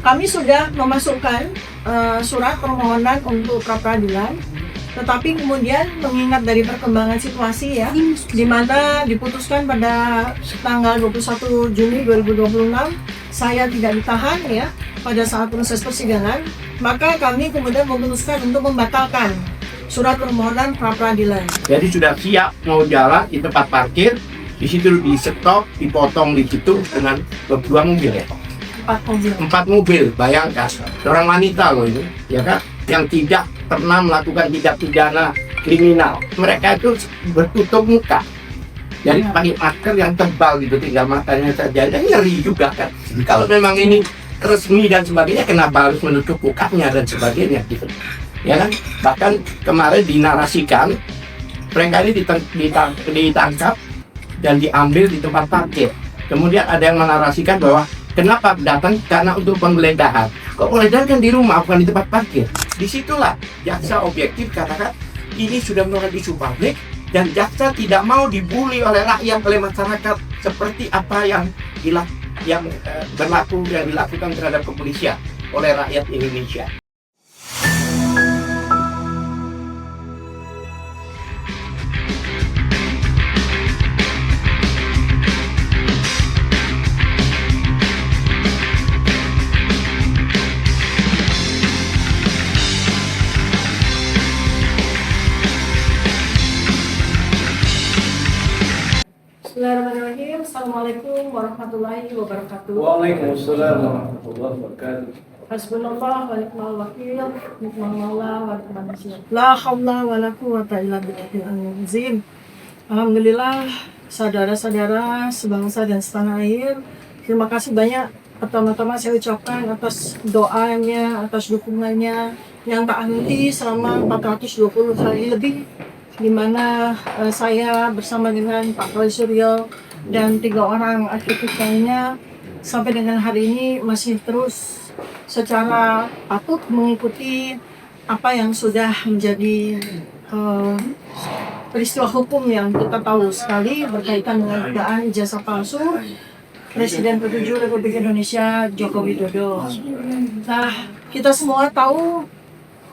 Kami sudah memasukkan surat permohonan untuk pra-peradilan, tetapi kemudian mengingat dari perkembangan situasi ya, di mana diputuskan pada tanggal 21 Juni 2026 saya tidak ditahan ya pada saat proses persidangan, maka kami kemudian memutuskan untuk membatalkan surat permohonan pra-peradilan. Jadi sudah siap mau jalan di tempat parkir, di situ di stop, dipotong di situ dengan berdua mobil ya. 4 mobil, bayangkan seorang wanita loh ini, ya kan, yang tidak pernah melakukan tindak pidana kriminal. Mereka itu bertutup muka, jadi pakai masker yang tebal gitu, tinggal matanya saja. Dan ngeri juga kan. Kalau memang ini resmi dan sebagainya, kenapa harus menutup mukanya dan sebagainya gitu, ya kan? Bahkan kemarin dinarasikan mereka ini ditangkap dan diambil di tempat parkir. Kemudian ada yang menarasikan bahwa kenapa datang karena untuk penggeledahan. Kok penggeledahan kan di rumah, bukan di tempat parkir. Disitulah jaksa objektif katakan ini sudah menjadi isu publik dan jaksa tidak mau dibully oleh rakyat, oleh masyarakat seperti apa yang dilakukan terhadap kepolisian oleh rakyat Indonesia. Bismillahirrahmanirrahim. Assalamualaikum warahmatullahi wabarakatuh. Waalaikumsalam warahmatullahi wabarakatuh. Hasbunallah wa ni'mal wakil, ni'mal maula wa ni'mal nasir. La haula wa la quwwata illa billahil aliyyil azim. Alhamdulillah, saudara-saudara sebangsa dan setanah air, terima kasih banyak pertama-tama saya ucapkan atas doanya, atas dukungannya yang tak henti selama 420 hari lebih, di mana saya bersama dengan Pak Roy Suryo dan 3 orang aktivis lainnya sampai dengan hari ini masih terus secara patut mengikuti apa yang sudah menjadi peristiwa hukum yang kita tahu sekali berkaitan dengan dugaan ijazah palsu Presiden ke-7 Republik Indonesia Joko Widodo. Nah, kita semua tahu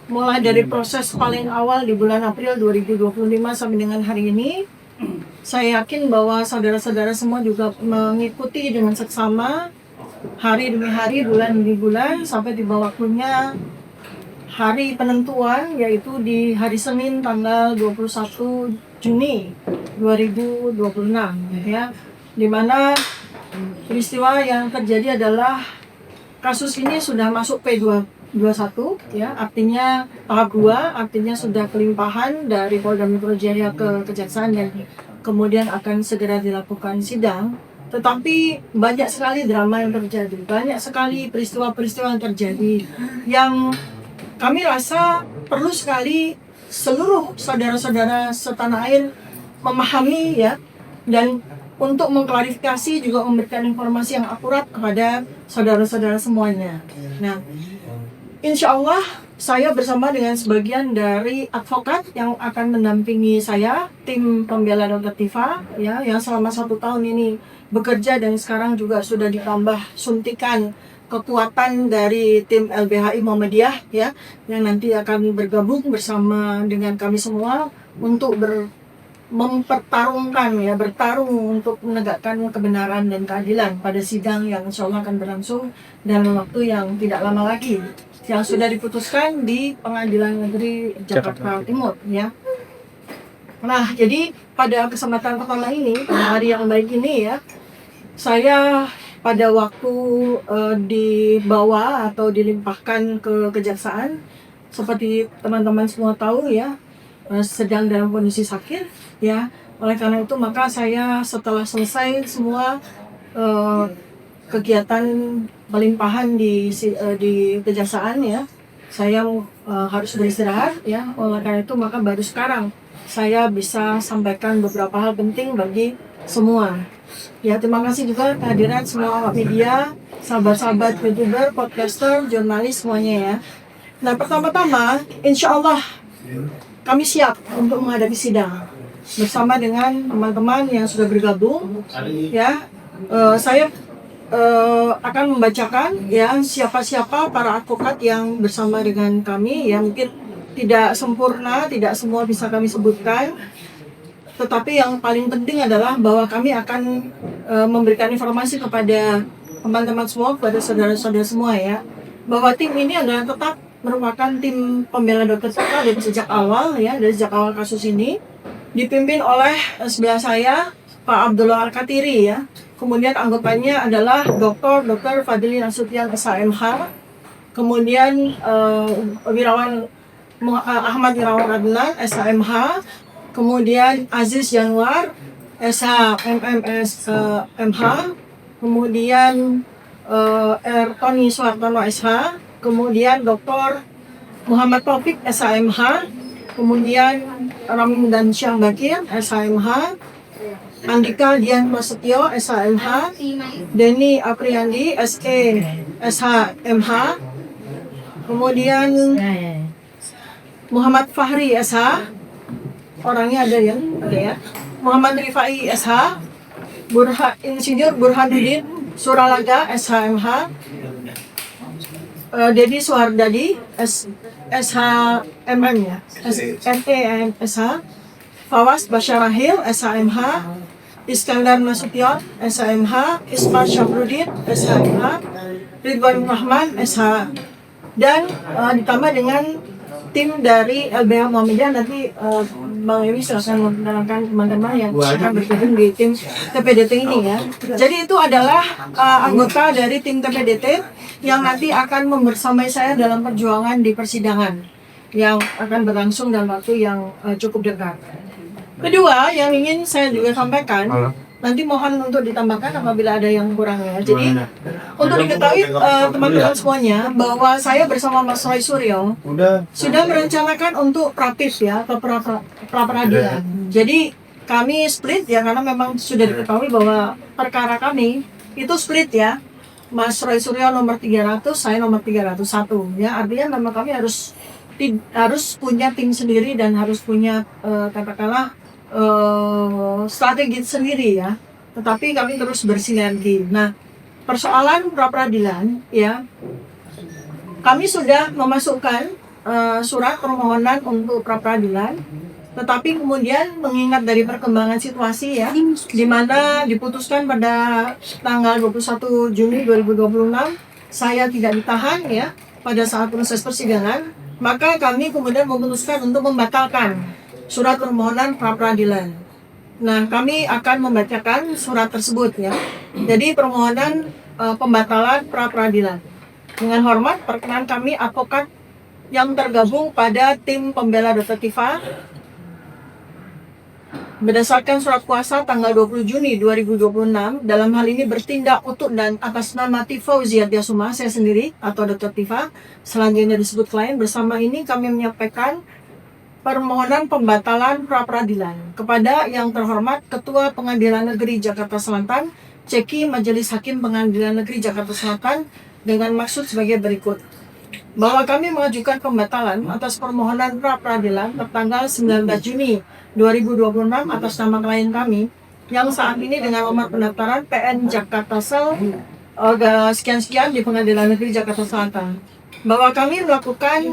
mulai dari proses paling awal di bulan April 2025 sampai dengan hari ini, saya yakin bahwa saudara-saudara semua juga mengikuti dengan seksama hari demi hari, bulan demi bulan, sampai tiba waktunya hari penentuan, yaitu di hari Senin tanggal 21 Juni 2026 ya, di mana peristiwa yang terjadi adalah kasus ini sudah masuk P21 ya, artinya tahap 2, artinya sudah kelimpahan dari Polda Metro Jaya ke Kejaksaan dan kemudian akan segera dilakukan sidang. Tetapi banyak sekali drama yang terjadi, banyak sekali peristiwa-peristiwa yang terjadi yang kami rasa perlu sekali seluruh saudara-saudara setanah air memahami ya, dan untuk mengklarifikasi juga memberikan informasi yang akurat kepada saudara-saudara semuanya. Nah, insya Allah saya bersama dengan sebagian dari advokat yang akan mendampingi saya, tim pembela Dr. Tifa ya, yang selama 1 tahun ini bekerja dan sekarang juga sudah ditambah suntikan kekuatan dari tim LBHI Muhammadiyah ya, yang nanti akan bergabung bersama dengan kami semua untuk mempertarungkan ya, bertarung untuk menegakkan kebenaran dan keadilan pada sidang yang insya Allah akan berlangsung dalam waktu yang tidak lama lagi, yang sudah diputuskan di Pengadilan Negeri Jakarta Timur ya. Nah, jadi pada kesempatan pertama ini, pada hari yang baik ini ya, saya pada waktu dibawa atau dilimpahkan ke kejaksaan, seperti teman-teman semua tahu ya, sedang dalam kondisi sakit ya. Oleh karena itu maka saya setelah selesai semua kegiatan pelimpahan di kejaksaan ya, saya harus beristirahat ya. Oleh karena itu maka baru sekarang saya bisa sampaikan beberapa hal penting bagi semua. Ya, terima kasih juga kehadiran semua awak media, sahabat-sahabat YouTuber, podcaster, jurnalis semuanya ya. Nah, pertama-tama insya Allah kami siap untuk menghadapi sidang bersama dengan teman-teman yang sudah bergabung ya. Saya akan membacakan ya siapa-siapa para advokat yang bersama dengan kami, yang mungkin tidak sempurna, tidak semua bisa kami sebutkan. Tetapi yang paling penting adalah bahwa kami akan memberikan informasi kepada teman-teman semua, kepada saudara-saudara semua ya, bahwa tim ini adalah tetap merupakan tim pembela Dr. Tika dari sejak awal ya, dari sejak awal kasus ini, dipimpin oleh sebelah saya Pak Abdullah Al-Katiri ya. Kemudian anggotanya adalah Dr. Fadli Nasution SHMH, kemudian Ahmad Wirawan Adnan SHMH, kemudian Aziz Januar SHMMS MH, kemudian Tony Suhartono SH, kemudian Dr. Muhammad Taufik SHMH, kemudian Ramdan Syah Bakir SHMH, Andika Dian Prasetyo SHMH, Denny Apriyandi SE SHMH, kemudian Muhammad Fahri SH, orangnya ada ya, Muhammad Rifai SH, Insinyur Burhanuddin Suralaga SHMH, Dedi Suhardadi SHMM ya, SEM SH, Fawas Basyarahil SHMH, Iskandar Nasution SHMH, Ismar Syafruddin SHMH, Ridwan Rahman SH, dan ditambah dengan tim dari LBH Muhammadiyah. Nanti Bang Ewi silakan memperkenalkan teman-teman yang akan bergabung di tim TPDT ini ya. Jadi itu adalah anggota dari tim TPDT yang nanti akan membersamai saya dalam perjuangan di persidangan yang akan berlangsung dalam waktu yang cukup dekat. Kedua yang ingin saya juga sampaikan, nanti mohon untuk ditambahkan apabila ada yang kurang ya. Jadi untuk diketahui teman-teman semuanya bahwa saya bersama Mas Roy Suryo sudah merencanakan untuk prapis ya, atau pra-peradilan. Jadi kami split ya, karena memang sudah diketahui bahwa perkara kami itu split ya. Mas Roy Suryo nomor 300, saya nomor 301 ya. Artinya memang kami harus punya tim sendiri dan harus punya katakanlah strategi sendiri ya, tetapi kami terus bersinergi. Nah, persoalan pra-peradilan ya, kami sudah memasukkan surat permohonan untuk pra-peradilan, tetapi kemudian mengingat dari perkembangan situasi ya, di mana diputuskan pada tanggal 21 Juni 2026 saya tidak ditahan ya pada saat proses persidangan, maka kami kemudian memutuskan untuk membatalkan surat permohonan pra-peradilan. Nah, kami akan membacakan surat tersebut ya. Jadi permohonan pembatalan pra-peradilan. Dengan hormat, perkenan kami advokat yang tergabung pada tim pembela Dr. Tifa berdasarkan surat kuasa tanggal 20 Juni 2026 dalam hal ini bertindak untuk dan atas nama Tifa Uziatia Suma, saya sendiri atau Dr. Tifa, selanjutnya disebut klien. Bersama ini kami menyampaikan permohonan pembatalan pra-peradilan kepada yang terhormat Ketua Pengadilan Negeri Jakarta Selatan, Ceki Majelis Hakim Pengadilan Negeri Jakarta Selatan, dengan maksud sebagai berikut. Bahwa kami mengajukan pembatalan atas permohonan pra-peradilan tertanggal 19 Juni 2026 atas nama klien kami yang saat ini dengan nomor pendaftaran PN Jakarta Sel sekian-sekian di Pengadilan Negeri Jakarta Selatan. Bahwa kami melakukan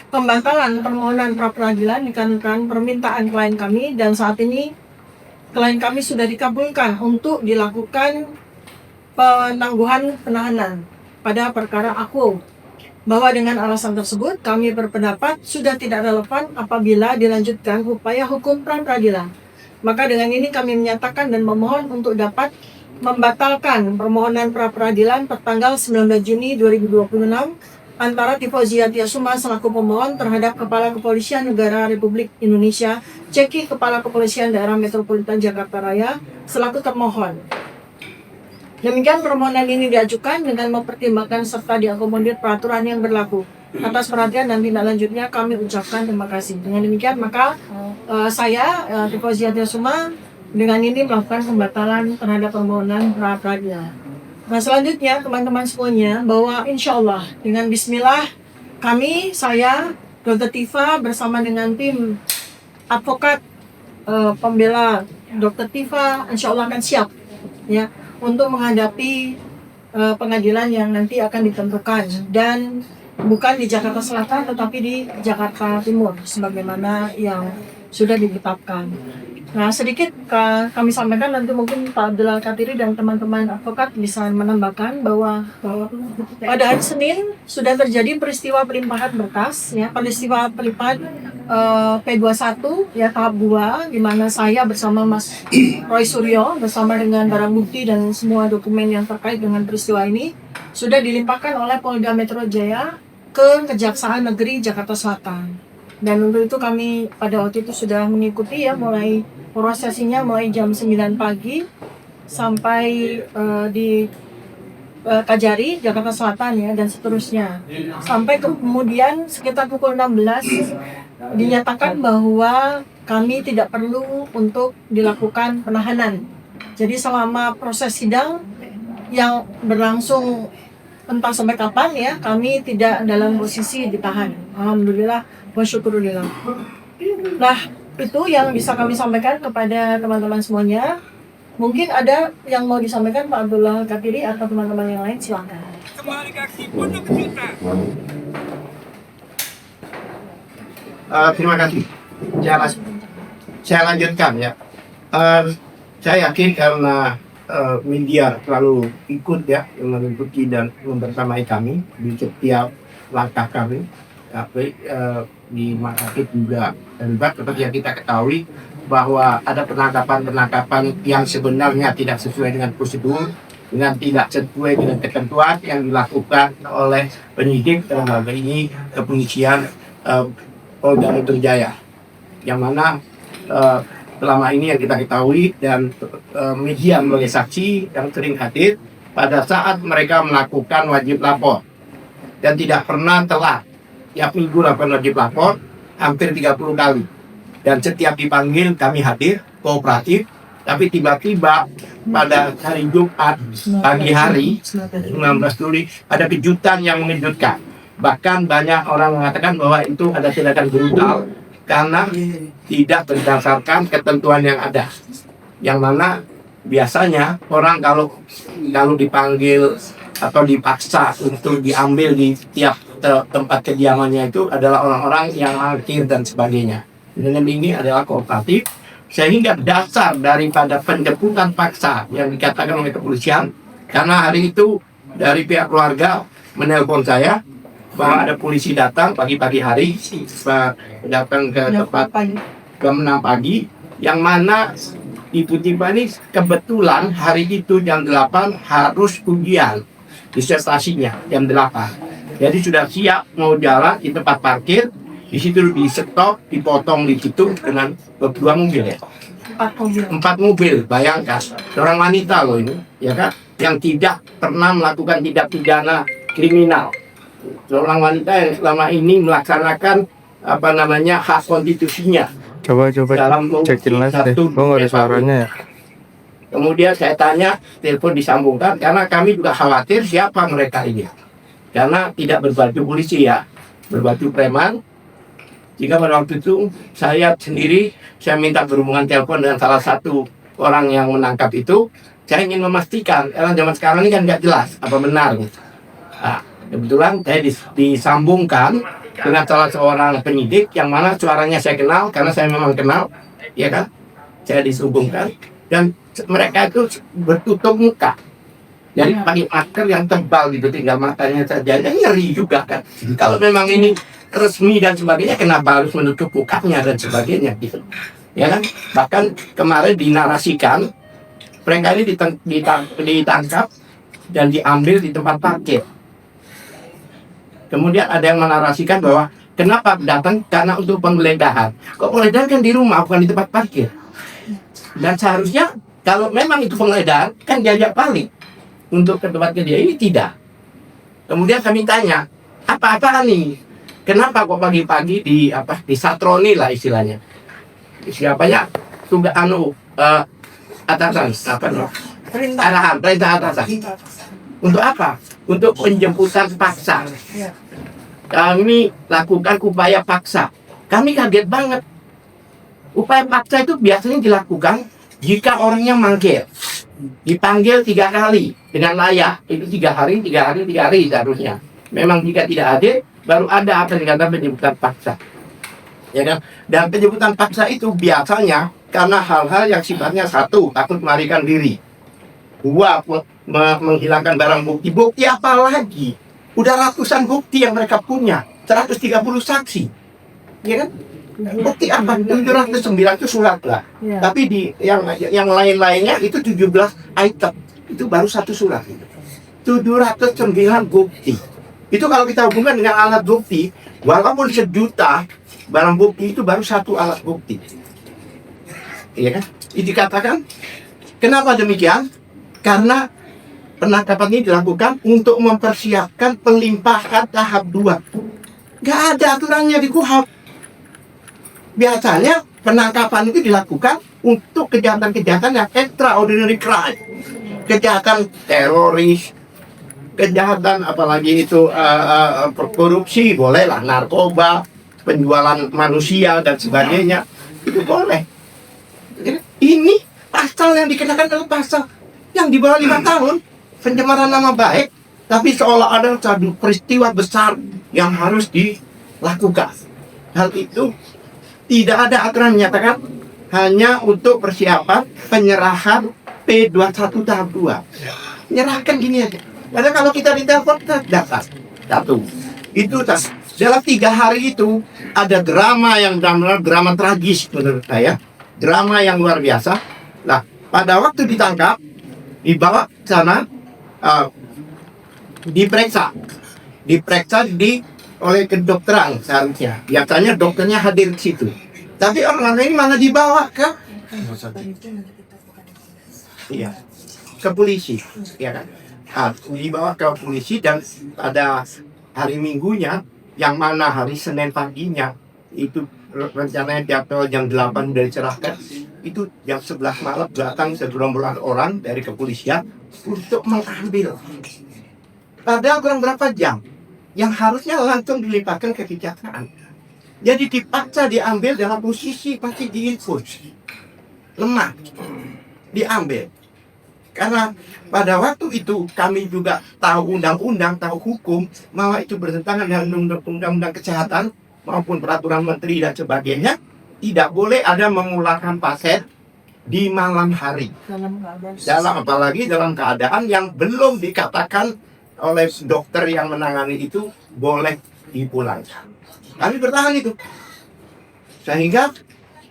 pembatalan permohonan pra-peradilan dikarenakan permintaan klien kami, dan saat ini klien kami sudah dikabulkan untuk dilakukan penangguhan penahanan pada perkara aku. Bahwa dengan alasan tersebut kami berpendapat sudah tidak relevan apabila dilanjutkan upaya hukum pra-peradilan. Maka dengan ini kami menyatakan dan memohon untuk dapat membatalkan permohonan pra-peradilan tertanggal 19 Juni 2026 antara Tifa Uziatia Suma selaku pemohon terhadap Kepala Kepolisian Negara Republik Indonesia, Ceki Kepala Kepolisian Daerah Metropolitan Jakarta Raya selaku termohon. Demikian permohonan ini diajukan dengan mempertimbangkan serta diakomodir peraturan yang berlaku. Atas perhatian dan tindak lanjutnya kami ucapkan terima kasih. Dengan demikian maka saya Tifa Uziatia Suma dengan ini melakukan pembatalan terhadap permohonan pra-peradilan. Nah, selanjutnya teman-teman semuanya, bahwa insya Allah dengan bismillah kami, saya, Dr. Tifa bersama dengan tim advokat pembela Dr. Tifa insya Allah akan siap ya untuk menghadapi pengadilan yang nanti akan ditentukan, dan bukan di Jakarta Selatan tetapi di Jakarta Timur sebagaimana yang sudah ditetapkan. Nah, sedikit kami sampaikan, nanti mungkin Pak Abdul Al-Katiri dan teman-teman advokat bisa menambahkan bahwa pada hari Senin sudah terjadi peristiwa pelimpahan berkas, ya, peristiwa pelimpahan P21 ya tahap 2, di mana saya bersama Mas Roy Suryo bersama dengan barang bukti dan semua dokumen yang terkait dengan peristiwa ini sudah dilimpahkan oleh Polda Metro Jaya ke Kejaksaan Negeri Jakarta Selatan. Dan untuk itu kami pada waktu itu sudah mengikuti, ya, mulai prosesinya mulai jam 9 pagi sampai di Kajari, Jakarta Selatan, ya, dan seterusnya. Sampai kemudian sekitar pukul 16 dinyatakan bahwa kami tidak perlu untuk dilakukan penahanan. Jadi selama proses sidang yang berlangsung entah sampai kapan, ya, kami tidak dalam posisi ditahan. Alhamdulillah wa syukurillah. Nah, itu yang bisa kami sampaikan kepada teman-teman semuanya. Mungkin ada yang mau disampaikan Pak Abdullah Katiri atau teman-teman yang lain, silakan. Terima kasih. Saya lanjutkan, ya. Saya yakin karena media terlalu ikut, ya, mengikuti dan membersamai kami di setiap langkah kami. Tapi di Makakit juga terlibat, seperti yang kita ketahui bahwa ada penangkapan yang sebenarnya tidak sesuai dengan prosedur, dengan tidak sesuai dengan ketentuan yang dilakukan oleh penyidik dalam hal ini kepolisian Polda Metro Jaya, yang mana selama ini yang kita ketahui dan media sebagai saksi yang sering hadir pada saat mereka melakukan wajib lapor dan tidak pernah telat. Tiap minggu lakukan wajib lapor hampir 30 kali, dan setiap dipanggil kami hadir kooperatif. Tapi tiba-tiba pada hari Jumat pagi hari 19 Juli ada kejutan yang mengejutkan. Bahkan banyak orang mengatakan bahwa itu ada tindakan brutal karena tidak berdasarkan ketentuan yang ada, yang mana biasanya orang kalau dipanggil atau dipaksa untuk diambil di tiap tempat kediamannya itu adalah orang-orang yang akhir dan sebagainya. Dan ini adalah kooperatif, sehingga dasar daripada penjemputan paksa yang dikatakan oleh kepolisian, karena hari itu dari pihak keluarga menelpon saya bahwa ada polisi datang pagi-pagi hari, datang ke tempat jam 6 pagi, yang mana Ibu Tiffany kebetulan hari itu jam 8 harus ujian disertasinya jam 8. Jadi sudah siap mau jalan di tempat parkir, di situ di stop, dipotong di situ dengan 2 mobil, ya. 4 mobil, bayangkan. Seorang wanita loh ini, ya kan, yang tidak pernah melakukan tindak pidana kriminal. Seorang wanita yang selama ini melaksanakan hak konstitusinya. Coba cekin les deh, kok nggak ada suaranya, ya. Kemudian saya tanya, telepon disambungkan karena kami juga khawatir siapa mereka ini. Karena tidak berbaju polisi, ya, berbaju preman. Jika pada waktu itu saya sendiri, saya minta berhubungan telepon dengan salah satu orang yang menangkap itu. Saya ingin memastikan, karena zaman sekarang ini kan nggak jelas apa benar, gitu. Nah, kebetulan saya disambungkan dengan salah seorang penyidik yang mana suaranya saya kenal, karena saya memang kenal, ya kan. Saya disambungkan dan mereka itu bertutup muka. Jadi pakai masker yang tebal gitu, tinggal matanya saja. Dan ngeri juga kan. Kalau memang ini resmi dan sebagainya, kenapa harus menutup mukanya dan sebagainya gitu. Ya kan? Bahkan kemarin dinarasikan mereka ini ditangkap dan diambil di tempat parkir. Kemudian ada yang menarasikan bahwa kenapa datang karena untuk penggeledahan. Kok penggeledahan kan di rumah, bukan di tempat parkir. Dan seharusnya kalau memang itu penggeledahan kan diajak paling untuk ke tempat kerja, ini tidak. Kemudian kami tanya, apa-apaan nih? Kenapa kok pagi-pagi disatroni lah istilahnya? Siapanya? Sudah atasan, perintah atasan. Untuk apa? Untuk penjemputan paksa. Kami lakukan upaya paksa. Kami kaget banget. Upaya paksa itu biasanya dilakukan jika orangnya manggil. dipanggil 3 kali dengan layak, itu 3 hari seharusnya. Memang jika tidak hadir, baru ada apa yang dikatakan penjemputan paksa. Ya kan? Dan penjemputan paksa itu biasanya karena hal-hal yang sifatnya satu, takut melarikan diri. Dua, menghilangkan barang bukti. Bukti apa lagi? Udah ratusan bukti yang mereka punya, 130 saksi. Ya kan? Bukti apa? 709 itu surat lah. Ya. Tapi di yang lain-lainnya itu 17 item. Itu baru satu surat. 709 bukti. Itu kalau kita hubungkan dengan alat bukti, walaupun 1 juta barang bukti itu baru satu alat bukti. Iya kan? Itu dikatakan, kenapa demikian? Karena penangkapan ini dilakukan untuk mempersiapkan pelimpahan tahap 2. Nggak ada aturannya di KUHP. Biasanya penangkapan itu dilakukan untuk kejahatan-kejahatan yang extraordinary crime. Kejahatan teroris, kejahatan apalagi itu korupsi, bolehlah, narkoba, penjualan manusia dan sebagainya, itu boleh. Ini pasal yang dikenakan adalah pasal yang di bawah 5 tahun, pencemaran nama baik, tapi seolah ada satu peristiwa besar yang harus dilakukan. Hal itu tidak ada aturan menyatakan hanya untuk persiapan penyerahan P21 tahap 2. Menyerahkan gini aja. Padahal kalau kita ditelepon, kita datang. Satu. Itu dalam 3 hari itu ada drama yang benar-benar drama tragis menurut saya. Drama yang luar biasa. Nah, pada waktu ditangkap, dibawa ke sana, diperiksa oleh kedokteran seharusnya. Biasanya dokternya hadir di situ. Tapi orang ini malah dibawa ke ke polisi, ya kan? Dibawa ke polisi dan pada hari Minggunya, yang mana hari Senin paginya itu rencananya jadwal jam 8 udah dicerahkan, itu jam 11 malam datang segerombolan orang dari kepolisian untuk mengambil. Padahal kurang berapa jam yang harusnya langsung dilimpahkan ke kejaksaan. Jadi dipaksa diambil dalam posisi masih diinfus, lemah, diambil. Karena pada waktu itu kami juga tahu undang-undang, tahu hukum, bahwa itu bertentangan dengan undang-undang kesehatan maupun peraturan menteri dan sebagainya. Tidak boleh ada memulangkan pasien di malam hari. Apalagi dalam keadaan yang belum dikatakan oleh dokter yang menangani itu boleh dipulangkan. Kami bertahan itu. Sehingga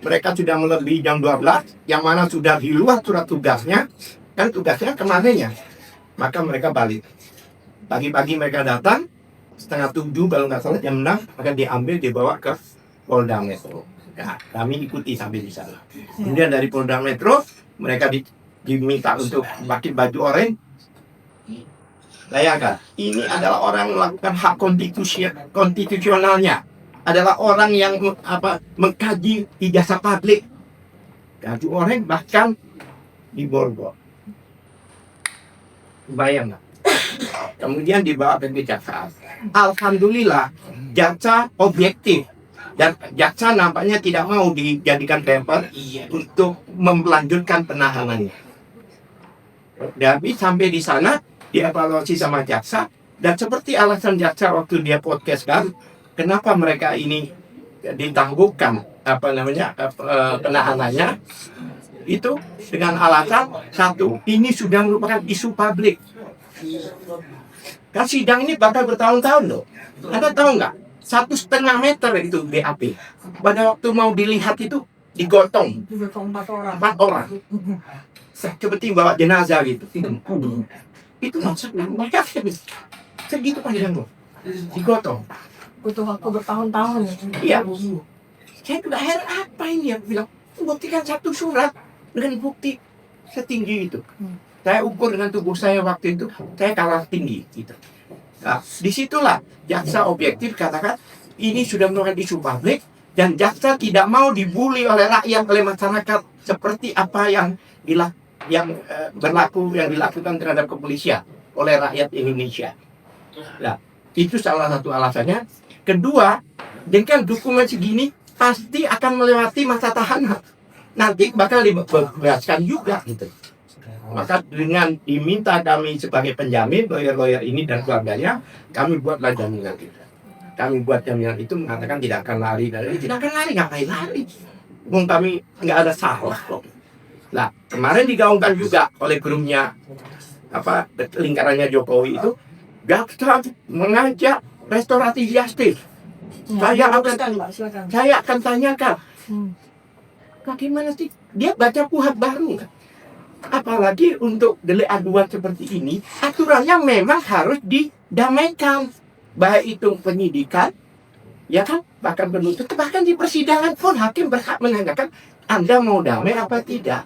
mereka sudah melebihi jam 12, yang mana sudah di luar surat tugasnya. Kan tugasnya kemarinnya. Maka mereka balik. Pagi-pagi mereka datang, 6:30 kalau nggak salah, jam 6, maka diambil, dibawa ke Polda Metro. Nah, kami ikuti sampai di sana. Kemudian dari Polda Metro, mereka diminta untuk pakai baju oranye. Bayangkan, ini adalah orang melakukan hak konstitusionalnya. Adalah orang yang mengkaji ijazah publik. Baju oranye bahkan di Borgol. Bayangkan. Kemudian dibawa ke kejaksaan. Alhamdulillah, jaksa objektif. Dan jaksa nampaknya tidak mau dijadikan paper untuk melanjutkan penahanannya. Tapi sampai di sana, dievaluasi sama jaksa. Dan seperti alasan jaksa waktu dia podcast kan, kenapa mereka ini ditangguhkan penahanannya, itu dengan alasan satu, ini sudah merupakan isu publik. Kan sidang ini bakal bertahun-tahun loh. Anda tahu nggak? 1,5 meter itu BAP. Pada waktu mau dilihat itu digotong 4 orang. Seperti bawa jenazah gitu. Itu maksudnya mereka segitu panjang loh. Digotong. Butuh waktu bertahun-tahun. Iya. Saya juga heran apa ini yang bilang buktikan satu surat dengan bukti setinggi itu. Saya ukur dengan tubuh saya waktu itu, saya kalah tinggi gitu. Nah, disitulah jaksa objektif katakan ini sudah merupakan isu publik dan jaksa tidak mau dibully oleh rakyat, oleh masyarakat seperti apa yang dilakukan terhadap kepolisian oleh rakyat Indonesia. Nah, itu salah satu alasannya. Kedua, dengan dukungan segini pasti akan melewati masa tahanan. Nanti bakal dibebaskan juga gitu. Maka dengan diminta kami sebagai penjamin, lawyer-lawyer ini dan keluarganya, kami buatlah jaminan itu. Kami buat jaminan itu mengatakan tidak akan lari dari tidak akan lari, ngapain lari? Wong kami nggak ada salah kok. Nah, kemarin digaungkan juga oleh grupnya lingkarannya Jokowi itu, jaksa mengajak restoratif justice. Saya akan tanyakan, bagaimana sih dia baca kuhab baru? Apalagi untuk delik aduan seperti ini, aturannya memang harus didamaikan, baik itu penyidikan, ya kan, bahkan penuntut, bahkan di persidangan pun hakim berhak menanyakan Anda mau damai apa tidak.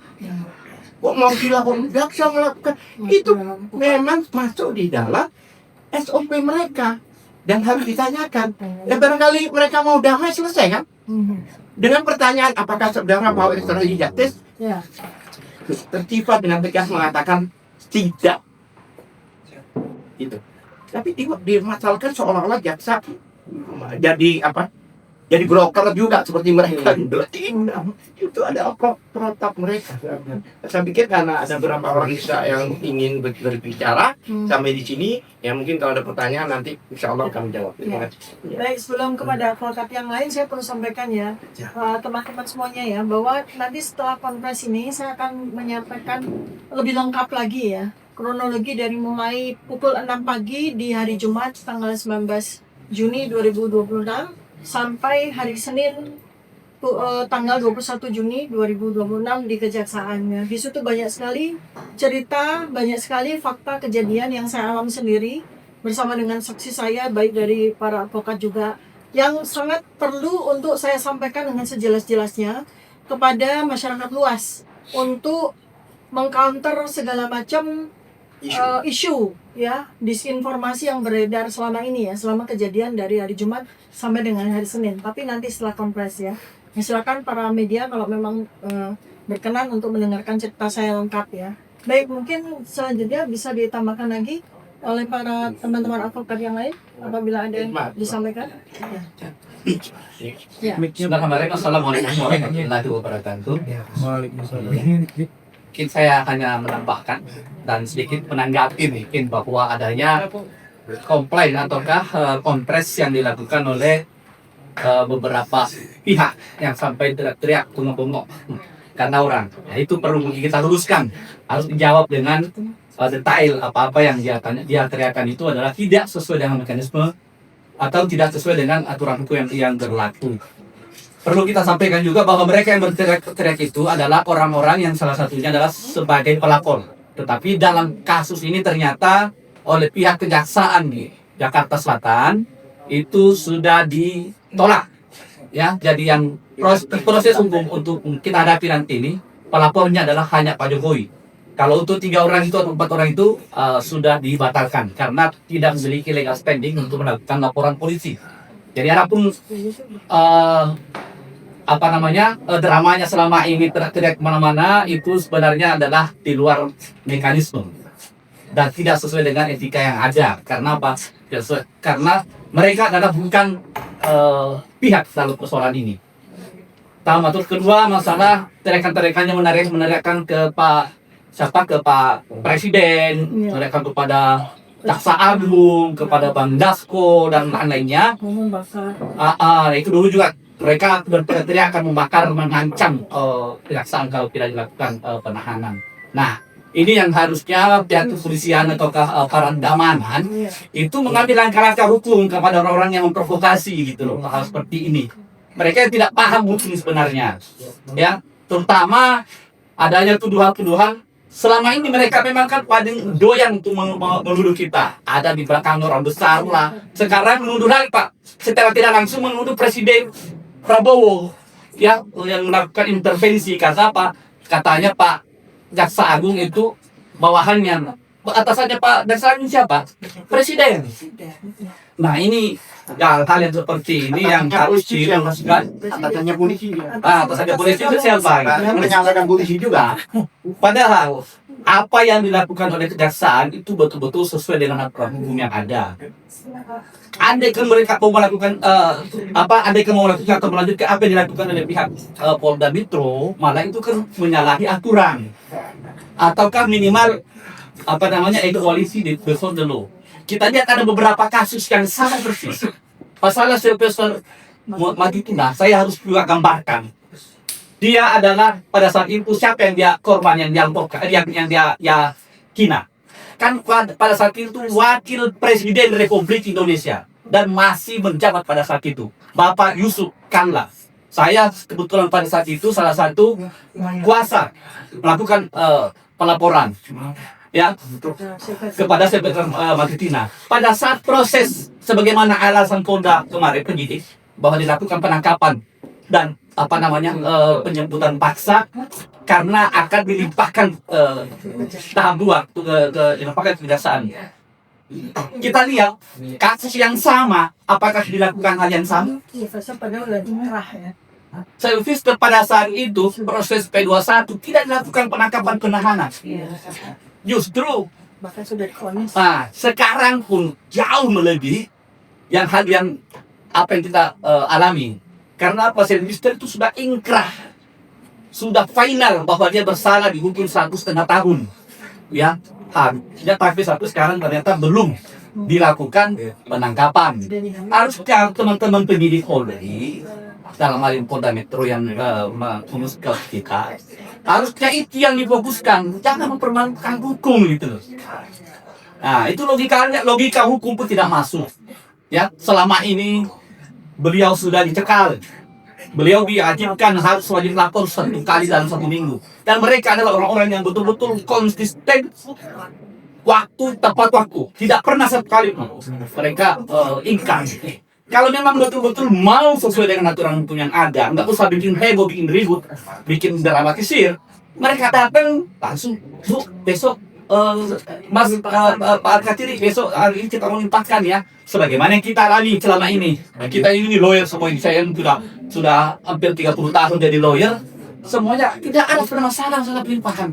Kok mau dilakukan jaksa melakukan itu memang masuk di dalam SOP mereka dan harus ditanyakan. Ya barangkali mereka mau damai selesai kan? Dengan pertanyaan apakah saudara mau restoratif justice? Ya. Tertifa dengan tegas mengatakan tidak. Itu. Tapi dimasalkan seolah-olah jaksa jadi jadi broker juga seperti mereka. Berarti itu adalah protap mereka. Saya pikir karena ada beberapa orang yang ingin berbicara sampai di sini, ya mungkin kalau ada pertanyaan nanti insya Allah kami jawab. Terima kasih. Baik, sebelum kepada advokat yang lain, saya perlu sampaikan ya, teman-teman semuanya ya, bahwa nanti setelah konferensi ini saya akan menyampaikan lebih lengkap lagi ya, kronologi dari mulai pukul 6 pagi di hari Jumat tanggal 19 Juni 2026 sampai hari Senin tanggal 21 Juni 2026 di kejaksaannya. Di situ banyak sekali cerita, banyak sekali fakta kejadian yang saya alami sendiri bersama dengan saksi saya, baik dari para advokat juga, yang sangat perlu untuk saya sampaikan dengan sejelas-jelasnya kepada masyarakat luas untuk mengcounter segala macam isu ya, disinformasi yang beredar selama ini ya, selama kejadian dari hari Jumat sampai dengan hari Senin. Tapi nanti setelah konferensi ya, silakan para media kalau memang berkenan untuk mendengarkan cerita saya lengkap ya. Baik, mungkin selanjutnya bisa ditambahkan lagi oleh para teman-teman advokat yang lain apabila ada yang disampaikan. Ya. Assalamualaikum warahmatullahi wabarakatuh. Mungkin saya hanya menambahkan dan sedikit menanggapi mungkin bahwa adanya komplain ataukah kompres yang dilakukan oleh beberapa pihak yang sampai teriak-teriak bengok-bengok karena orang. Nah, itu perlu kita luruskan, harus dijawab dengan detail apa-apa yang dia teriakan itu adalah tidak sesuai dengan mekanisme atau tidak sesuai dengan aturan hukum yang berlaku. Perlu kita sampaikan juga bahwa mereka yang berteriak itu adalah orang-orang yang salah satunya adalah sebagai pelapor. Tetapi dalam kasus ini ternyata oleh pihak kejaksaan di Jakarta Selatan itu sudah ditolak. Ya, jadi yang proses hukum untuk kita hadapi nanti ini pelapornya adalah hanya Pak Jokowi. Kalau untuk 3 orang itu atau 4 orang itu sudah dibatalkan karena tidak memiliki legal standing untuk melakukan laporan polisi. Jadi adapun dramanya selama ini teriak kemana-mana itu sebenarnya adalah di luar mekanisme dan tidak sesuai dengan etika yang ada. Karena apa? Karena mereka adalah bukan pihak dalam persoalan ini. Terus kedua, masalah teriakan-teriakannya meneriakkan ke Pak Presiden, meneriakkan kepada Jaksa Agung, kepada Bang Dasko dan lain-lainnya. Itu dulu juga mereka berteriak akan membakar, mengancam kejaksaan kalau tidak dilakukan penahanan. Nah, ini yang harusnya pihak kepolisian atau para keamanan itu mengambil langkah-langkah hukum kepada orang-orang yang memprovokasi gitu loh, hal seperti ini. Mereka yang tidak paham hukum sebenarnya, ya, terutama adanya tuduhan-tuduhan. Selama ini mereka memang kan paling doyan untuk menuduh kita. Ada di belakang orang besar lah. Sekarang menuduh lagi Pak, secara tidak langsung menuduh Presiden Prabowo ya, yang melakukan intervensi. Karena apa? Katanya Pak Jaksa Agung itu bawahannya, atasannya Pak Jaksa Agung siapa? Presiden. Nah, ini hal-hal yang seperti ini yang harus dilakukan. Atasannya polisi. Atasannya polisi itu siapa? Menyalahkan polisi juga. Padahal apa yang dilakukan oleh kejaksaan itu betul-betul sesuai dengan aturan hukum yang ada. Andaikan mereka mau melakukan andaikan mau melakukan atau melanjutkan apa yang dilakukan oleh pihak Polda Metro, malah itu kan menyalahi aturan ataukah minimal equality before the law. Kita lihat ada beberapa kasus yang sama persis. Masalah Sylvester Matitina, saya harus juga gambarkan. Dia adalah pada saat itu siapa yang dia korban yang dia hina. Kan pada saat itu wakil presiden Republik Indonesia dan masih menjabat pada saat itu Bapak Yusuf Kalla. Saya kebetulan pada saat itu salah satu kuasa melakukan pelaporan ya kepada Sylvester Matitina. Pada saat proses sebagaimana alasan Polda kemarin penyidik bahwa dilakukan penangkapan dan penjemputan paksa karena akan dilimpahkan tahap 2 ke kejaksaan. Kita lihat kasus yang sama, apakah dilakukan hal yang sama? Sylvester pada saat itu proses P21 tidak dilakukan penangkapan penahanan. Justru Bahkan sudah divonis. sekarang pun jauh melebihi hal yang apa yang kita alami. Karena apa? Sylvester itu sudah ingkrah, sudah final bahwa dia bersalah, dihukum 1,5 tahun. Ya, tapi sampai sekarang ternyata belum dilakukan penangkapan. Harusnya teman-teman penyidik Polri dalam hal ini Polda Metro yang mengurus ke kita, harusnya itu yang difokuskan, jangan mempermalukan hukum gitu. Nah, itu logika hukum pun tidak masuk. Ya, selama ini beliau sudah dicekal. Beliau diwajibkan harus wajib lapor 1 kali dalam 1 minggu. Dan mereka adalah orang-orang yang betul-betul konsisten tepat waktu. Tidak pernah 1 kali mereka ingkar. Kalau memang betul-betul mau sesuai dengan aturan hukum yang ada, nggak usah bikin heboh, bikin ribut, bikin dramatisir. Mereka datang langsung, Bu, besok Mas Pak Al-Katiri, besok hari ini kita mau limpahkan ya, sebagaimana yang kita alami selama ini. Kita ini lawyer semua ini, saya sudah hampir 30 tahun jadi lawyer, semuanya tidak ada masalah pelimpahan.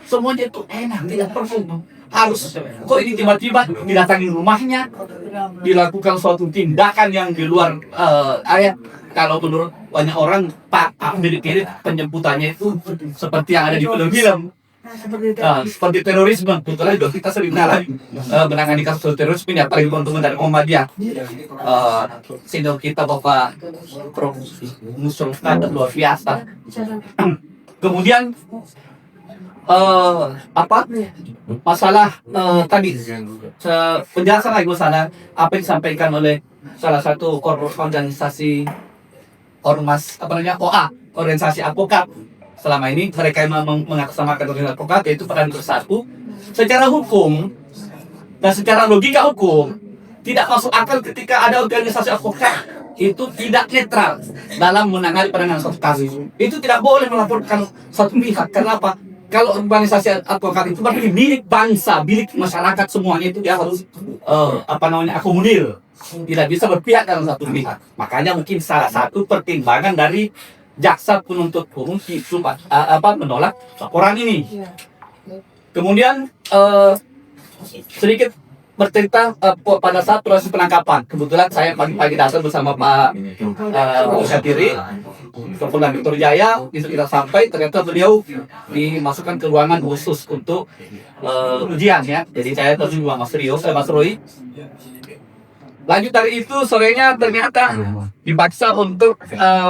Semuanya itu enak, tidak perlu harus kok ini tiba-tiba didatangi rumahnya, dilakukan suatu tindakan yang di luar kalau menurut banyak orang mirip-mirip penjemputannya itu seperti yang ada di film-film. Seperti terorisme, kebetulan juga kita sering menangani kasus terorisme ya, paling teman-teman dari Muhammadiyah. Senior kita Bapak Prof. Musul luar biasa. Kemudian masalah tadi penjelasan lagi masalah apa yang disampaikan oleh salah satu organisasi ormas organisasi advokat. Selama ini mereka yang mengatasnamakan organisasi advokat, yaitu Peran Bersatu. Secara hukum dan secara logika hukum tidak masuk akal ketika ada organisasi advokat itu tidak netral dalam menangani penanganan suatu kasus. Itu tidak boleh melaporkan satu pihak. Kenapa? Kalau organisasi advokat itu berarti milik bangsa, milik masyarakat semuanya, itu dia harus akomodir. Tidak bisa berpihak dalam satu pihak. Makanya mungkin salah satu pertimbangan dari jaksa penuntut umum itu menolak laporan ini. Kemudian sedikit bercerita pada saat proses penangkapan. Kebetulan saya pagi-pagi datang bersama Pak Katiri ke Polda Metro Jaya. Itu kita sampai, ternyata beliau dimasukkan ke ruangan khusus untuk ujian ya. Jadi saya terus juga Mas Roy. Lanjut dari itu, sorenya ternyata dipaksa untuk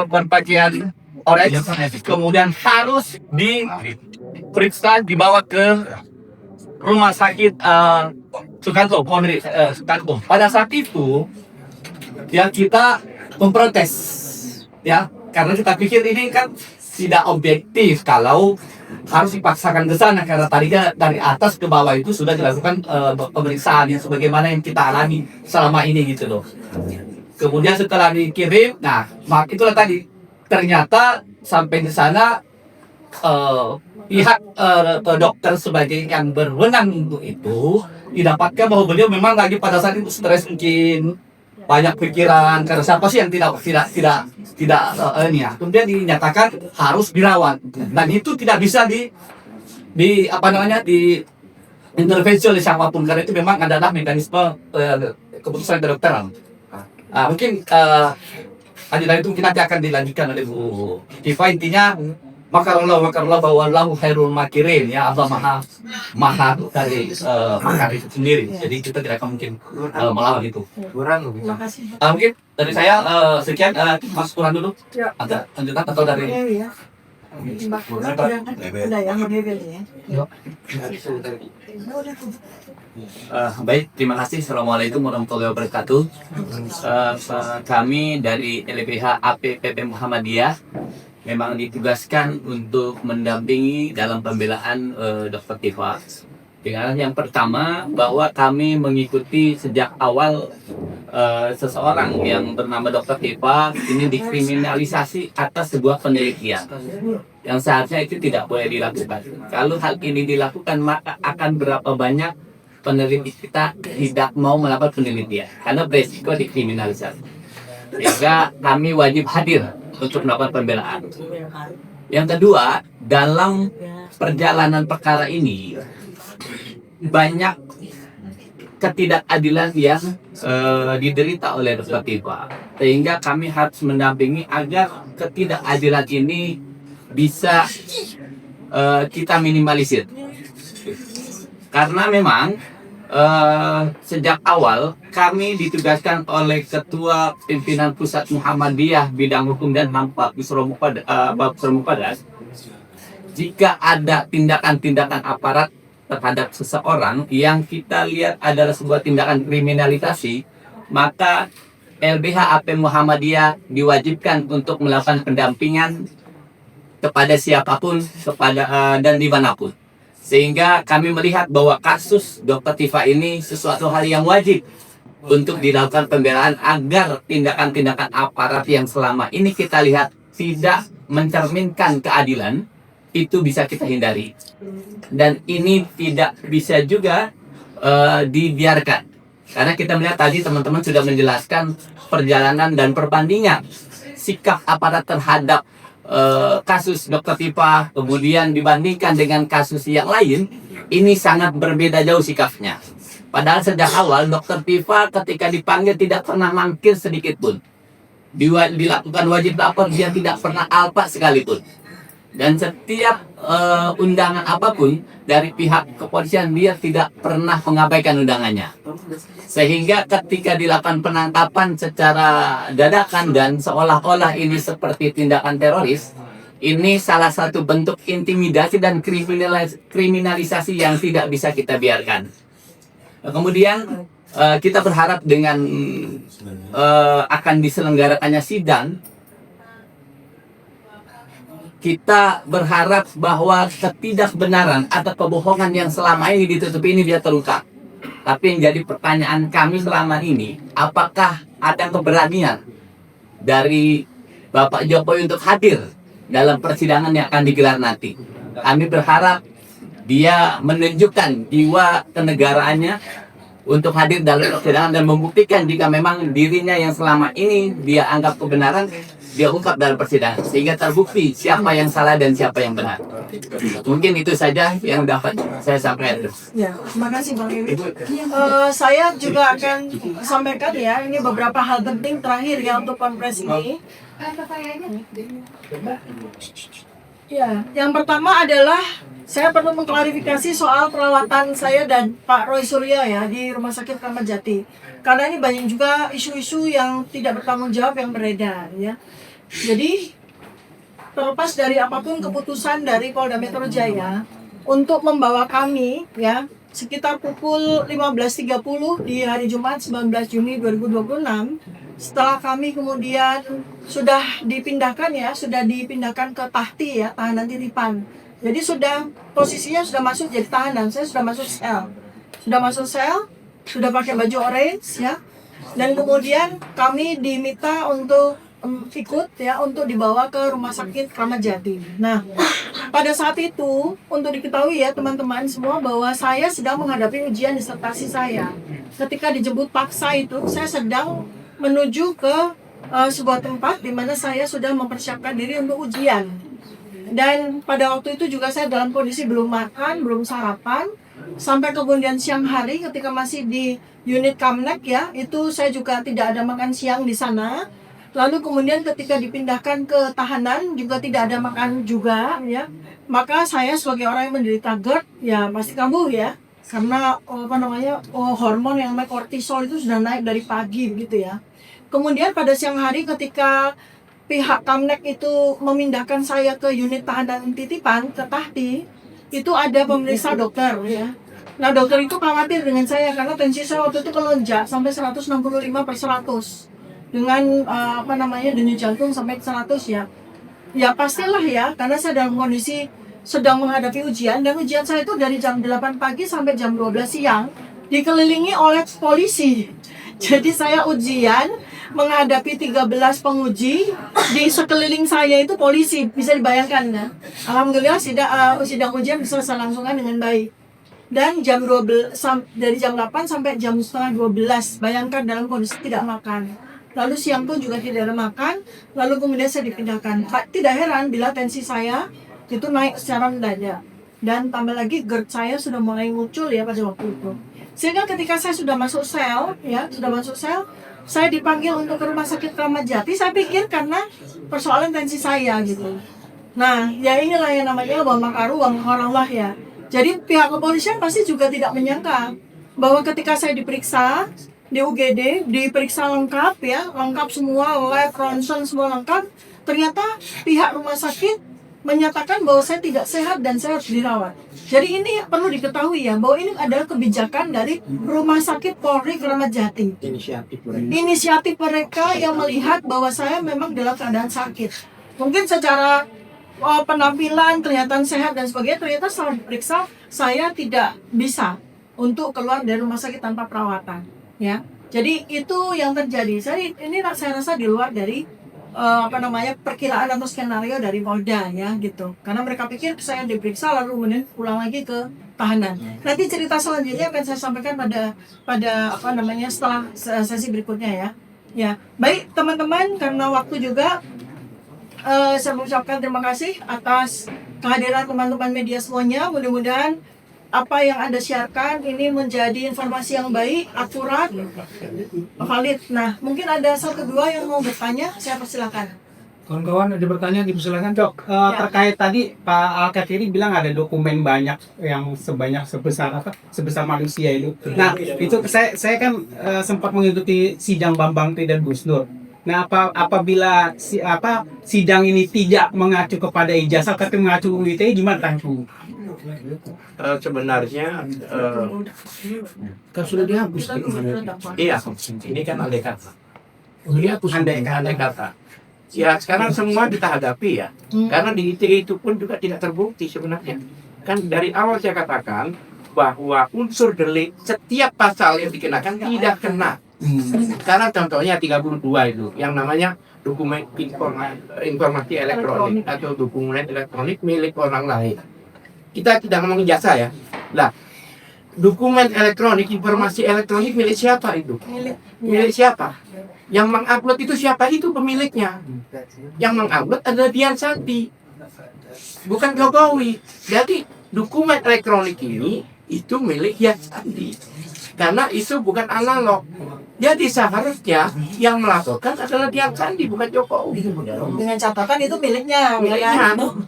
berpakaian orange, kemudian harus diperiksa, dibawa ke rumah sakit Sukanto. Pada saat itu, ya kita memprotes, ya karena kita pikir ini kan tidak objektif kalau harus dipaksakan ke sana, karena tadinya dari atas ke bawah itu sudah dilakukan pemeriksaan yang sebagaimana yang kita alami selama ini gitu loh. Kemudian setelah dikirim, itulah tadi ternyata sampai di sana pihak dokter sebagai yang berwenang untuk itu didapatkan bahwa beliau memang lagi pada saat itu stres, mungkin banyak pikiran, karena siapa sih yang tidak kemudian dinyatakan harus dirawat, dan itu tidak bisa di intervensi oleh siapapun, karena itu memang adalah mekanisme keputusan kedokteran. Mungkin lanjutan itu mungkin nanti akan dilanjutkan oleh Bu Tifa. Intinya makarullah bahwa lahu khairul makirin, ya Allah maha dari makar itu sendiri. Jadi kita tidak akan mungkin melawan itu. Terima kasih. Mungkin dari saya sekian, Mas Tuhan dulu. Ya. Ada lanjutan atau dari Ya. Udah ya, Mabel ya. baik, terima kasih. Assalamualaikum warahmatullahi wabarakatuh. Kami dari LBH APPP Muhammadiyah memang ditugaskan untuk mendampingi dalam pembelaan Dr. Tifa. Dengan yang pertama, bahwa kami mengikuti sejak awal seseorang yang bernama Dr. Tifa ini dikriminalisasi atas sebuah penelitian yang seharusnya itu tidak boleh dilakukan. Kalau hal ini dilakukan, maka akan berapa banyak peneliti kita tidak mau melakukan penelitian karena beresiko dikriminalisasi. Sehingga kami wajib hadir untuk melakukan pembelaan. Yang kedua, dalam perjalanan perkara ini banyak ketidakadilan yang diderita oleh Dr. Tifa, sehingga kami harus mendampingi agar ketidakadilan ini bisa kita minimalisir. Karena memang sejak awal kami ditugaskan oleh Ketua Pimpinan Pusat Muhammadiyah Bidang Hukum dan HAM Pak Busro Muqaddas, jika ada tindakan-tindakan aparat terhadap seseorang yang kita lihat adalah sebuah tindakan kriminalisasi, maka LBH AP Muhammadiyah diwajibkan untuk melakukan pendampingan kepada siapapun, dan dimanapun. Sehingga kami melihat bahwa kasus Dr. Tifa ini sesuatu hal yang wajib untuk dilakukan pembelaan agar tindakan-tindakan aparat yang selama ini kita lihat tidak mencerminkan keadilan itu bisa kita hindari. Dan ini tidak bisa juga dibiarkan. Karena kita melihat tadi teman-teman sudah menjelaskan perjalanan dan perbandingan sikap aparat terhadap kasus Dr. Tifa, kemudian dibandingkan dengan kasus yang lain, ini sangat berbeda jauh sikapnya. Padahal sejak awal Dr. Tifa ketika dipanggil tidak pernah mangkir sedikit pun. Dilakukan wajib lapor, dia tidak pernah alpa sekalipun. Dan setiap undangan apapun dari pihak kepolisian, dia tidak pernah mengabaikan undangannya. Sehingga ketika dilakukan penangkapan secara dadakan dan seolah-olah ini seperti tindakan teroris, ini salah satu bentuk intimidasi dan kriminalisasi yang tidak bisa kita biarkan. Kemudian kita berharap dengan akan diselenggarakannya sidang, kita berharap bahwa ketidakbenaran atau kebohongan yang selama ini ditutupi ini dia terungkap. Tapi yang jadi pertanyaan kami selama ini, apakah ada keberanian dari Bapak Jokowi untuk hadir dalam persidangan yang akan digelar nanti? Kami berharap dia menunjukkan jiwa kenegaraannya untuk hadir dalam persidangan dan membuktikan jika memang dirinya yang selama ini dia anggap kebenaran, dia ungkap dalam persidangan sehingga terbukti siapa yang salah dan siapa yang benar. Mungkin itu saja yang dapat saya sampaikan. Ya, terima kasih Bang Ewi. Saya juga akan sampaikan ya, ini beberapa hal penting terakhir ya untuk konferensi ini. Ya, yang pertama adalah saya perlu mengklarifikasi soal perawatan saya dan Pak Roy Surya ya di Rumah Sakit Kramat Jati. Karena ini banyak juga isu-isu yang tidak bertanggung jawab yang beredar ya. Jadi terlepas dari apapun keputusan dari Polda Metro Jaya untuk membawa kami ya sekitar pukul 15.30 di hari Jumat 19 Juni 2026, setelah kami kemudian sudah dipindahkan ke Tahti ya, tahanan titipan. Jadi posisinya sudah masuk jadi tahanan, saya sudah masuk sel, sudah pakai baju orange ya, dan kemudian kami diminta untuk ikut ya untuk dibawa ke Rumah Sakit Kramat Jati. Nah, pada saat itu untuk diketahui ya teman-teman semua bahwa saya sedang menghadapi ujian disertasi saya. Ketika dijemput paksa itu, saya sedang menuju ke sebuah tempat di mana saya sudah mempersiapkan diri untuk ujian. Dan pada waktu itu juga saya dalam kondisi belum makan, belum sarapan. Sampai kemudian siang hari ketika masih di unit Kamnek ya, itu saya juga tidak ada makan siang di sana. Lalu kemudian ketika dipindahkan ke tahanan juga tidak ada makan juga ya. Maka saya sebagai orang yang menderita GERD ya pasti kambuh ya. Karena hormon yang namanya kortisol itu sudah naik dari pagi begitu ya. Kemudian pada siang hari ketika pihak Kamnek itu memindahkan saya ke unit tahanan titipan ke Tahti, itu ada pemeriksa dokter ya. Nah dokter itu khawatir dengan saya karena tensi saya waktu itu melonjak sampai 165/100 dengan denyut jantung sampai 100 ya. Ya pastilah ya, karena saya dalam kondisi sedang menghadapi ujian, dan ujian saya itu dari jam 8 pagi sampai jam 12 siang dikelilingi oleh polisi. Jadi saya ujian menghadapi 13 penguji, di sekeliling saya itu polisi, bisa dibayangkan ya. Alhamdulillah sidang ujian bisa saya langsungkan dengan baik. Dan jam 12 dari jam 8 sampai jam setengah 12, bayangkan dalam kondisi tidak makan. Lalu siang pun juga tidak ada makan, lalu kemudian saya dipindahkan. Tidak heran bila tensi saya itu naik secara mendadak. Dan tambah lagi GERD saya sudah mulai muncul ya pada waktu itu. Sehingga ketika saya sudah masuk sel, saya dipanggil untuk ke rumah sakit Kramat Jati. Saya pikir karena persoalan tensi saya gitu. Nah, ya inilah yang namanya wa makaru wa makarallah ya. Jadi pihak kepolisian pasti juga tidak menyangka bahwa ketika saya diperiksa di UGD, diperiksa lengkap ya, lengkap semua, lab, ronsen semua lengkap, ternyata pihak rumah sakit menyatakan bahwa saya tidak sehat dan saya harus dirawat. Jadi ini perlu diketahui ya, bahwa ini adalah kebijakan dari Rumah Sakit Polri Kramat Jati. Inisiatif mereka yang melihat bahwa saya memang dalam keadaan sakit. Mungkin secara penampilan kelihatan sehat dan sebagainya, ternyata setelah diperiksa saya tidak bisa untuk keluar dari rumah sakit tanpa perawatan ya. Jadi itu yang terjadi. Ini saya rasa di luar dari perkiraan atau skenario dari Polda ya gitu. Karena mereka pikir saya diperiksa lalu kemudian pulang lagi ke tahanan. Nanti cerita selanjutnya akan saya sampaikan pada setelah sesi berikutnya ya. Ya, baik teman-teman, karena waktu juga saya mengucapkan terima kasih atas kehadiran teman-teman media semuanya. Mudah-mudahan apa yang Anda siarkan ini menjadi informasi yang baik, akurat, valid. Nah, mungkin ada satu dua yang mau bertanya, saya persilakan. Kawan-kawan ada bertanya, dipersilakan Dok. Terkait tadi Pak Al-Katiri bilang ada dokumen banyak yang sebesar manusia itu. Nah, itu saya kan sempat mengikuti sidang Bambang Tri dan Gus Dur. Nah, apabila sidang ini tidak mengacu kepada ijazah tapi mengacu UIT, gimana tanggung? Sebenarnya kan sudah dihapus. Iya, ini kan andai kata. Dihapus andai kata. Ya sekarang semua kita hadapi ya. Karena di ITE itu pun juga tidak terbukti sebenarnya. Kan dari awal saya katakan bahwa unsur delik setiap pasal yang dikenakan tidak kena. Karena contohnya 32 itu yang namanya dokumen informasi elektronik atau dokumen elektronik milik orang lain. Kita tidak ngomongin jasa ya. Nah, dokumen elektronik, informasi elektronik milik siapa itu? Milik siapa? Yang mengupload itu siapa? Itu pemiliknya. Yang mengupload adalah Dian Sandi, bukan Jokowi. Jadi dokumen elektronik ini itu milik Dian Sandi. Karena itu bukan analog. Jadi seharusnya yang melaporkan adalah Dian Sandi, bukan Jokowi. Dengan catatan itu miliknya.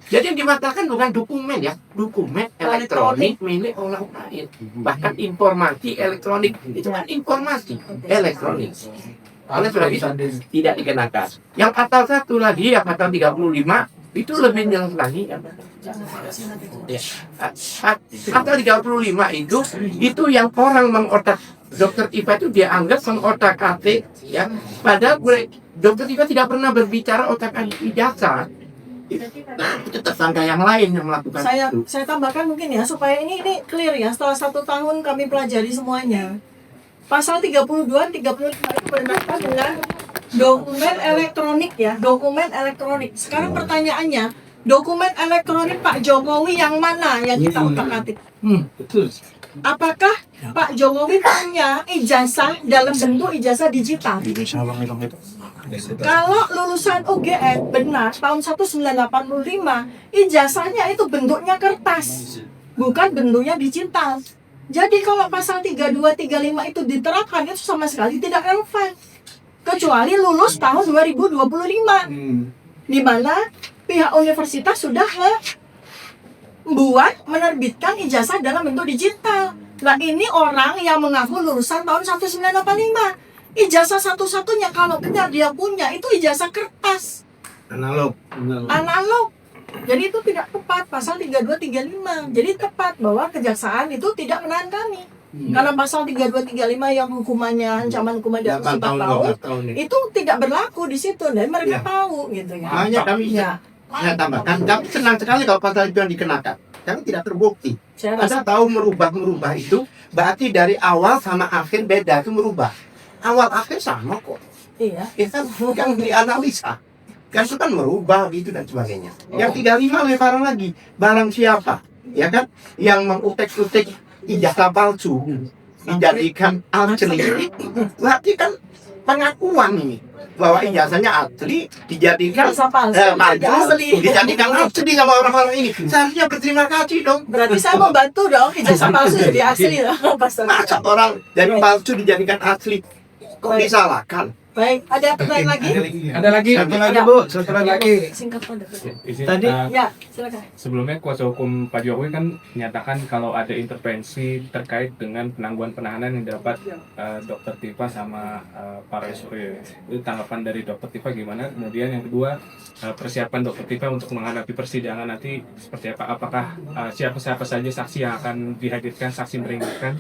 Jadi yang dibatalkan bukan dokumen ya, dokumen elektronik milik orang lain. Bahkan informasi elektronik itu kan informasi elektronik. Oleh sebab itu tidak dikenakan. Yang pasal satu lagi, yang pasal 35 itu lebih jelas lagi. Pasal 35 itu yang orang mengotak Dokter Tifa itu dia anggap mengotak-atik ya. Padahal Dokter Tifa tidak pernah berbicara otak-atik ijazah. Itu tersangka yang lain yang melakukan itu. Saya tambahkan mungkin ya supaya ini clear ya. Setelah 1 tahun kami pelajari semuanya. Pasal 32, 35 itu berkaitan dengan dokumen elektronik ya, dokumen elektronik. Sekarang pertanyaannya, dokumen elektronik Pak Jokowi yang mana yang kita otak-atik? Betul. Apakah Pak Jokowi punya ijazah dalam bentuk ijazah digital? Kalau lulusan UGM benar tahun 1985, ijazahnya itu bentuknya kertas, bukan bentuknya digital. Jadi kalau pasal 32, 35 itu diterapkan, itu sama sekali tidak relevan. Kecuali lulus tahun 2025, di mana pihak universitas sudah menerbitkan ijazah dalam bentuk digital. Nah, ini orang yang mengaku lulusan tahun 1985. Ijazah satu-satunya kalau benar dia punya itu ijazah kertas. Analog. Jadi itu tidak tepat pasal 32, 35. Jadi tepat bahwa kejaksaan itu tidak menahan kami. Karena pasal 32, 35 yang hukumannya ancaman hukuman di atas 4 tahun itu tidak berlaku di situ dan mereka tahu gitu ya. Makanya kami saya tambahkan, kami senang sekali kalau pasal itu yang dikenakan. Kami tidak terbukti. Saya rasa Anda tahu merubah itu berarti dari awal sama akhir beda, itu merubah. Awal akhir sama kok. iya. Itu kan dianalisa. Kan itu kan merubah gitu dan sebagainya. Yang 35 lebih parah lagi. Barang siapa? Ya kan? Yang mengutek-utek ijazah palsu dijadikan asli. Berarti kan pengakuan ini bahwa ijazahnya asli dijadikan Ijazah palsu, asli. dijadikan asli sama orang-orang ini. Seharusnya berterima kasih dong. Berarti saya mau bantu dong ijazah palsu jadi asli lah. Masa orang dari palsu dijadikan asli kok disalahkan? Baik, ada pertanyaan lagi? Ada lagi? Satu lagi, Bu. Satu lagi. Singkat pada. Tadi Ya, silakan. Sebelumnya kuasa hukum Pak Jokowi kan menyatakan kalau ada intervensi terkait dengan penangguhan penahanan yang dapat Dr. Tifa sama Pak Roy Suryo. Itu tanggapan dari Dr. Tifa gimana? Kemudian yang kedua, persiapan Dr. Tifa untuk menghadapi persidangan nanti seperti apa? Apakah siapa-siapa saja saksi yang akan dihadirkan, saksi meringankan?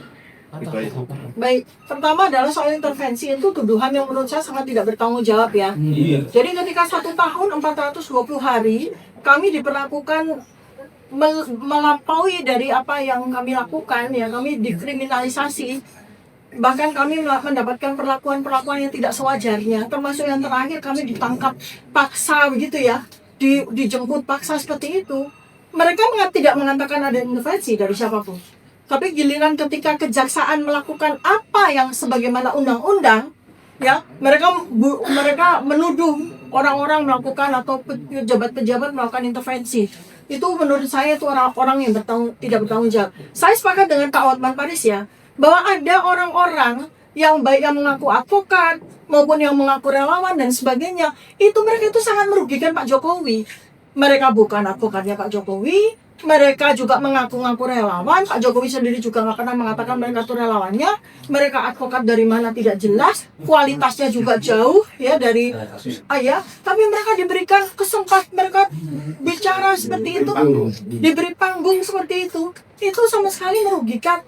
Itu aja. Baik, pertama adalah soal intervensi itu tuduhan yang menurut saya sangat tidak bertanggung jawab ya. Jadi ketika 1 tahun 420 hari kami diperlakukan melampaui dari apa yang kami lakukan ya, kami dikriminalisasi. Bahkan kami mendapatkan perlakuan-perlakuan yang tidak sewajarnya, termasuk yang terakhir kami ditangkap paksa begitu ya, dijemput paksa seperti itu. Mereka tidak mengatakan ada intervensi dari siapapun. Tapi giliran ketika kejaksaan melakukan apa yang sebagaimana undang-undang, ya mereka menuduh orang-orang melakukan atau pejabat-pejabat melakukan intervensi. Itu menurut saya itu orang-orang yang tidak bertanggung jawab. Saya sepakat dengan Kak Hotman Paris ya, bahwa ada orang-orang yang baik yang mengaku advokat maupun yang mengaku relawan dan sebagainya, itu mereka itu sangat merugikan Pak Jokowi. Mereka bukan advokatnya Pak Jokowi. Mereka juga mengaku-ngaku relawan. Pak Jokowi sendiri juga nggak pernah mengatakan mereka itu relawannya. Mereka advokat dari mana tidak jelas. Kualitasnya juga jauh ya dari ayah. Tapi mereka diberikan kesempatan, mereka bicara seperti itu, diberi panggung seperti itu. Itu sama sekali merugikan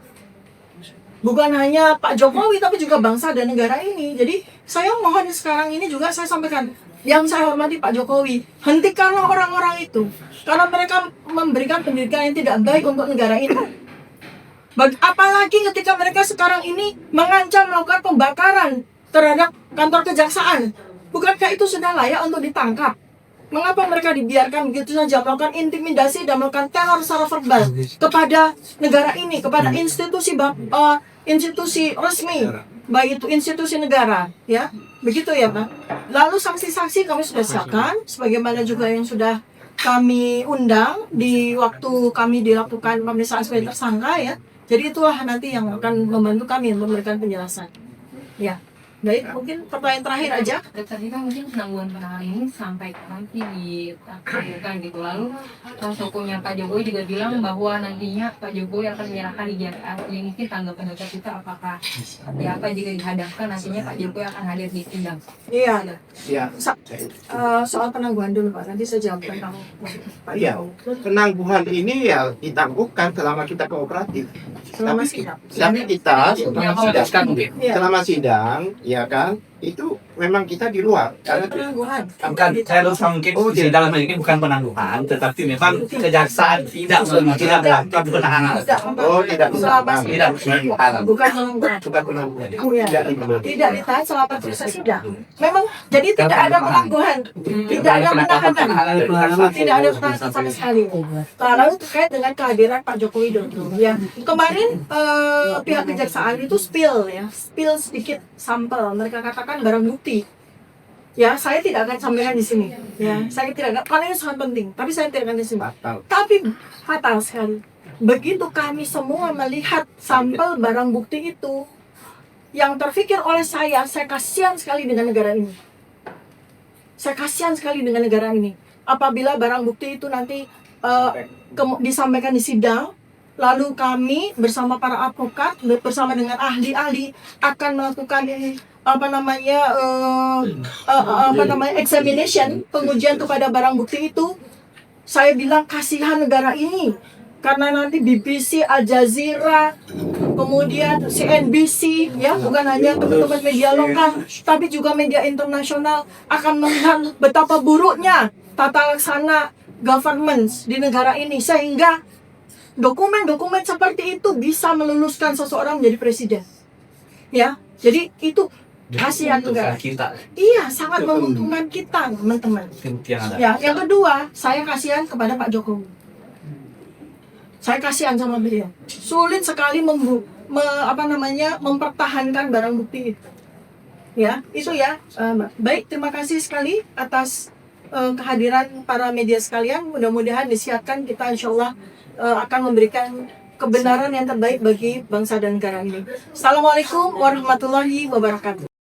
bukan hanya Pak Jokowi tapi juga bangsa dan negara ini. Jadi saya mohon sekarang ini juga saya sampaikan, yang saya hormati Pak Jokowi, hentikanlah orang-orang itu. Karena mereka memberikan pendidikan yang tidak baik untuk negara ini. Apalagi ketika mereka sekarang ini mengancam melakukan pembakaran terhadap kantor kejaksaan. Bukankah itu sudah layak untuk ditangkap? Mengapa mereka dibiarkan begitu saja melakukan intimidasi dan melakukan teror secara verbal kepada negara ini, kepada institusi resmi, baik itu institusi negara, ya begitu ya Pak. Lalu sanksi-sanksi kami sudah siapkan, sebagaimana juga yang sudah kami undang di waktu kami dilakukan pemeriksaan sebagai tersangka ya. Jadi itulah nanti yang akan membantu kami untuk memberikan penjelasan. Ya, baik, mungkin pertanyaan terakhir aja. Tadi kan mungkin penangguhan penahanan ini sampai nanti dilakukan gitu. Lalu kuasa hukumnya Pak Jokowi juga bilang bahwa nantinya Pak Jokowi akan menyerahkan ijazah asli. Mungkin tanggapan Dr. kita apakah seperti apa jika dihadapkan nantinya Pak Jokowi akan hadir di sidang? Iya. Ya. Soal penangguhan dulu Pak, nanti saya jawab tentang Pak Iya, Jokowi. penangguhan ini ya ditangguhkan selama kita kooperatif. Selama Tapi sidang. kita Yang memutuskan mungkin. Iya. selama sidang, ya kan, itu memang kita di luar. Karena Penangguhan. Bukan, saya lupa mungkin di dalam hal ini bukan penangguhan, tetapi memang kejaksaan tidak melakukan penahanan. tidak Selama Tidak penangguhan. bukan penangguhan. bukan penangguhan. Oh, ya. Tidak ditahan selama proses sidang. Memang jadi tidak ada penangguhan, tidak ada penahanan, tidak ada penahanan sama sekali. Lalu terkait dengan kehadiran Pak Joko Widodo, ya kemarin pihak kejaksaan itu spill sedikit sampel. Mereka katakan barang bukti. Ya, saya tidak akan sampaikan di sini. Ya, saya tidak akan, karena ini sangat penting. Tapi saya tidak akan di sini. Tapi fatal sekali. Begitu kami semua melihat sampel barang bukti itu, yang terpikir oleh saya kasihan sekali dengan negara ini. Saya kasihan sekali dengan negara ini. Apabila barang bukti itu nanti disampaikan di sidang, lalu kami bersama para advokat, bersama dengan ahli-ahli akan melakukan examination, pengujian kepada barang bukti itu. Saya bilang kasihan negara ini. Karena nanti BBC, Al Jazeera, kemudian CNBC, ya bukan hanya teman-teman media lokal, tapi juga media internasional akan melihat betapa buruknya tata laksana governance di negara ini, sehingga dokumen-dokumen seperti itu bisa meluluskan seseorang menjadi presiden. Ya, jadi itu kasihan negara. Kita Iya, sangat menguntungkan kita, teman-teman. yang ada. Ya, yang kedua, saya kasihan kepada Pak Jokowi. Saya kasihan sama beliau. Sulit sekali mempertahankan barang bukti itu. Ya, itu ya. Baik, terima kasih sekali atas kehadiran para media sekalian. Mudah-mudahan disiapkan kita insya Allah akan memberikan kebenaran yang terbaik bagi bangsa dan negara ini. Assalamualaikum warahmatullahi wabarakatuh.